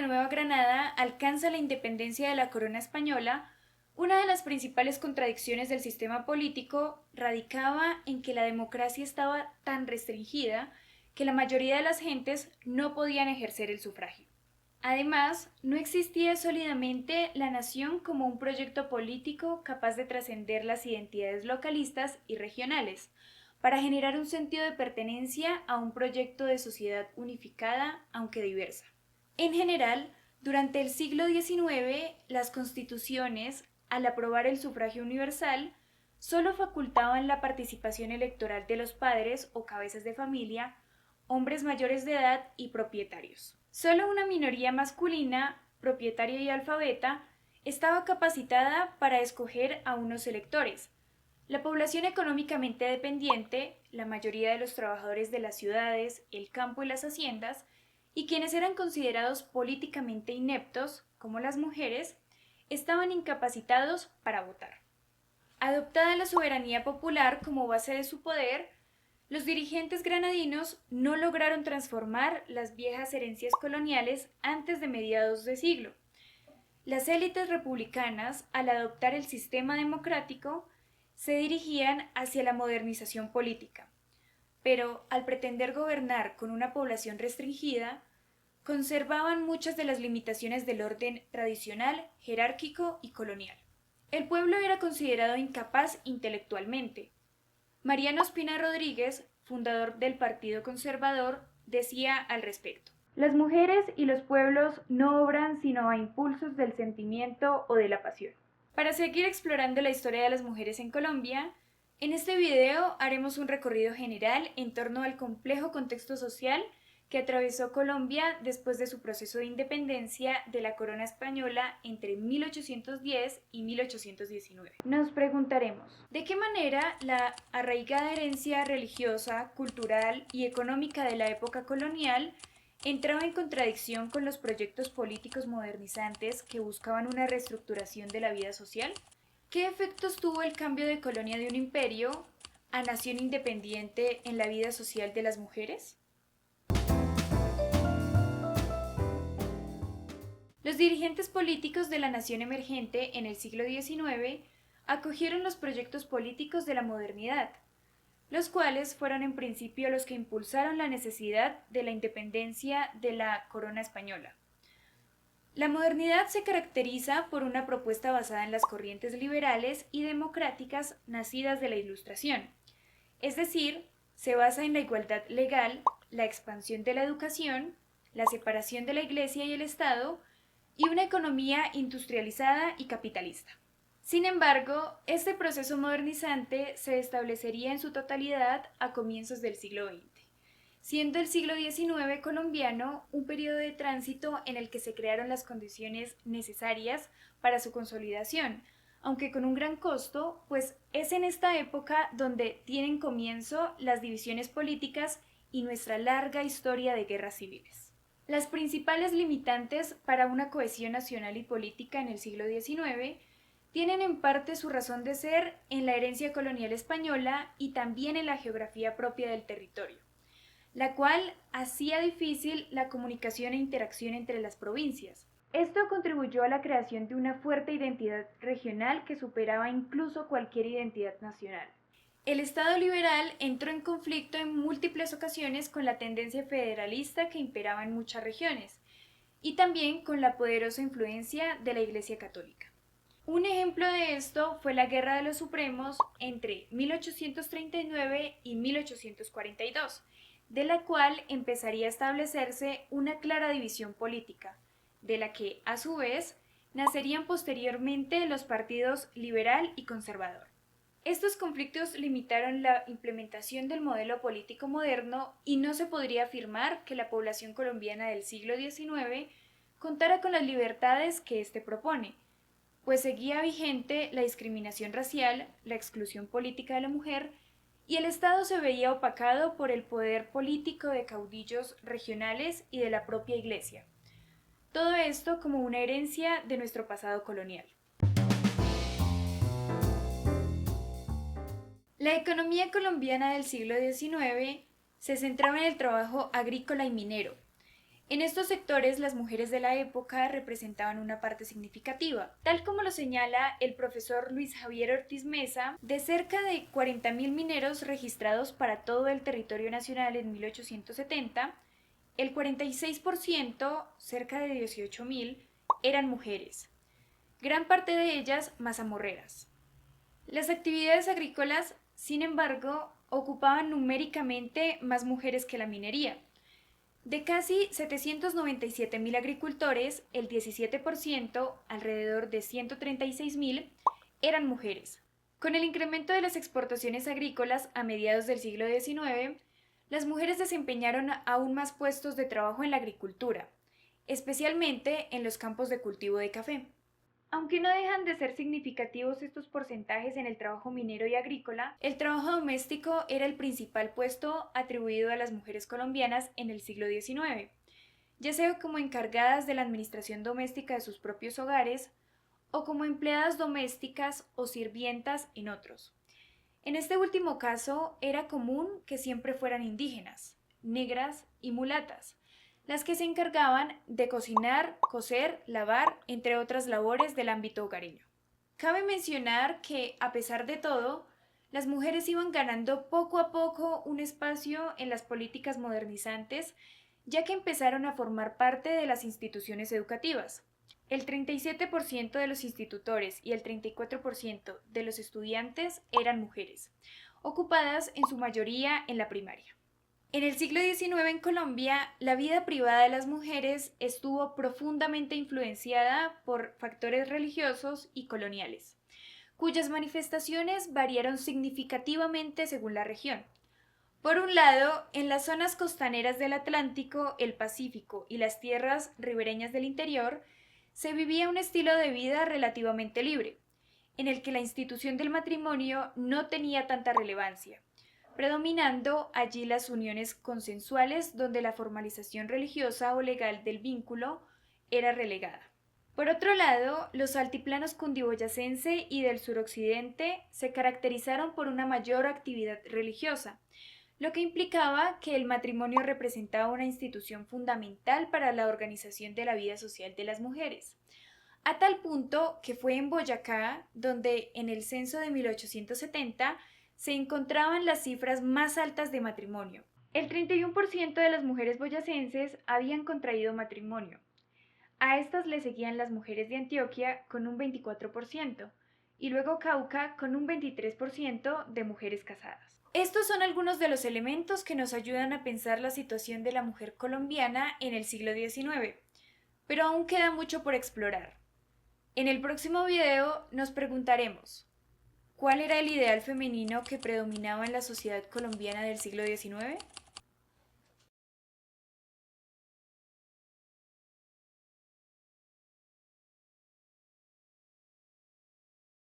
la Nueva Granada alcanza la independencia de la corona española, una de las principales contradicciones del sistema político radicaba en que la democracia estaba tan restringida que la mayoría de las gentes no podían ejercer el sufragio. Además, no existía sólidamente la nación como un proyecto político capaz de trascender las identidades localistas y regionales, para generar un sentido de pertenencia a un proyecto de sociedad unificada, aunque diversa. En general, durante el siglo XIX, las constituciones, al aprobar el sufragio universal, solo facultaban la participación electoral de los padres o cabezas de familia, hombres mayores de edad y propietarios. Solo una minoría masculina, propietaria y alfabeta, estaba capacitada para escoger a unos electores. La población económicamente dependiente, la mayoría de los trabajadores de las ciudades, el campo y las haciendas, y quienes eran considerados políticamente ineptos, como las mujeres, estaban incapacitados para votar. Adoptada la soberanía popular como base de su poder, los dirigentes granadinos no lograron transformar las viejas herencias coloniales antes de mediados de siglo. Las élites republicanas, al adoptar el sistema democrático, se dirigían hacia la modernización política, pero al pretender gobernar con una población restringida, conservaban muchas de las limitaciones del orden tradicional, jerárquico y colonial. El pueblo era considerado incapaz intelectualmente. Mariano Ospina Rodríguez, fundador del Partido Conservador, decía al respecto: las mujeres y los pueblos no obran sino a impulsos del sentimiento o de la pasión. Para seguir explorando la historia de las mujeres en Colombia, en este video haremos un recorrido general en torno al complejo contexto social que atravesó Colombia después de su proceso de independencia de la corona española entre 1810 y 1819. Nos preguntaremos, ¿de qué manera la arraigada herencia religiosa, cultural y económica de la época colonial entraba en contradicción con los proyectos políticos modernizantes que buscaban una reestructuración de la vida social? ¿Qué efectos tuvo el cambio de colonia de un imperio a nación independiente en la vida social de las mujeres? Los dirigentes políticos de la nación emergente en el siglo XIX acogieron los proyectos políticos de la modernidad, los cuales fueron en principio los que impulsaron la necesidad de la independencia de la corona española. La modernidad se caracteriza por una propuesta basada en las corrientes liberales y democráticas nacidas de la Ilustración, es decir, se basa en la igualdad legal, la expansión de la educación, la separación de la Iglesia y el Estado, y una economía industrializada y capitalista. Sin embargo, este proceso modernizante se establecería en su totalidad a comienzos del siglo XX, siendo el siglo XIX colombiano un periodo de tránsito en el que se crearon las condiciones necesarias para su consolidación, aunque con un gran costo, pues es en esta época donde tienen comienzo las divisiones políticas y nuestra larga historia de guerras civiles. Las principales limitantes para una cohesión nacional y política en el siglo XIX tienen en parte su razón de ser en la herencia colonial española y también en la geografía propia del territorio, la cual hacía difícil la comunicación e interacción entre las provincias. Esto contribuyó a la creación de una fuerte identidad regional que superaba incluso cualquier identidad nacional. El Estado liberal entró en conflicto en múltiples ocasiones con la tendencia federalista que imperaba en muchas regiones, y también con la poderosa influencia de la Iglesia Católica. Un ejemplo de esto fue la Guerra de los Supremos entre 1839 y 1842, de la cual empezaría a establecerse una clara división política, de la que, a su vez, nacerían posteriormente los partidos liberal y conservador. Estos conflictos limitaron la implementación del modelo político moderno y no se podría afirmar que la población colombiana del siglo XIX contara con las libertades que éste propone, pues seguía vigente la discriminación racial, la exclusión política de la mujer, y el Estado se veía opacado por el poder político de caudillos regionales y de la propia Iglesia. Todo esto como una herencia de nuestro pasado colonial. La economía colombiana del siglo XIX se centraba en el trabajo agrícola y minero. En estos sectores las mujeres de la época representaban una parte significativa, tal como lo señala el profesor Luis Javier Ortiz Mesa. De cerca de 40.000 mineros registrados para todo el territorio nacional en 1870, el 46%, cerca de 18.000, eran mujeres, gran parte de ellas mazamorreras. Las actividades agrícolas, sin embargo, ocupaban numéricamente más mujeres que la minería. De casi 797.000 agricultores, el 17%, alrededor de 136.000, eran mujeres. Con el incremento de las exportaciones agrícolas a mediados del siglo XIX, las mujeres desempeñaron aún más puestos de trabajo en la agricultura, especialmente en los campos de cultivo de café. Aunque no dejan de ser significativos estos porcentajes en el trabajo minero y agrícola, el trabajo doméstico era el principal puesto atribuido a las mujeres colombianas en el siglo XIX, ya sea como encargadas de la administración doméstica de sus propios hogares o como empleadas domésticas o sirvientas en otros. En este último caso, era común que siempre fueran indígenas, negras y mulatas, las que se encargaban de cocinar, coser, lavar, entre otras labores del ámbito hogareño. Cabe mencionar que, a pesar de todo, las mujeres iban ganando poco a poco un espacio en las políticas modernizantes, ya que empezaron a formar parte de las instituciones educativas. El 37% de los institutores y el 34% de los estudiantes eran mujeres, ocupadas en su mayoría en la primaria. En el siglo XIX en Colombia, la vida privada de las mujeres estuvo profundamente influenciada por factores religiosos y coloniales, cuyas manifestaciones variaron significativamente según la región. Por un lado, en las zonas costaneras del Atlántico, el Pacífico y las tierras ribereñas del interior, se vivía un estilo de vida relativamente libre, en el que la institución del matrimonio no tenía tanta relevancia, predominando allí las uniones consensuales donde la formalización religiosa o legal del vínculo era relegada. Por otro lado, los altiplanos cundiboyacense y del suroccidente se caracterizaron por una mayor actividad religiosa, lo que implicaba que el matrimonio representaba una institución fundamental para la organización de la vida social de las mujeres, a tal punto que fue en Boyacá donde en el censo de 1870 se encontraban las cifras más altas de matrimonio. El 31% de las mujeres boyacenses habían contraído matrimonio. A estas le seguían las mujeres de Antioquia con un 24% y luego Cauca con un 23% de mujeres casadas. Estos son algunos de los elementos que nos ayudan a pensar la situación de la mujer colombiana en el siglo XIX, pero aún queda mucho por explorar. En el próximo video nos preguntaremos: ¿cuál era el ideal femenino que predominaba en la sociedad colombiana del siglo XIX?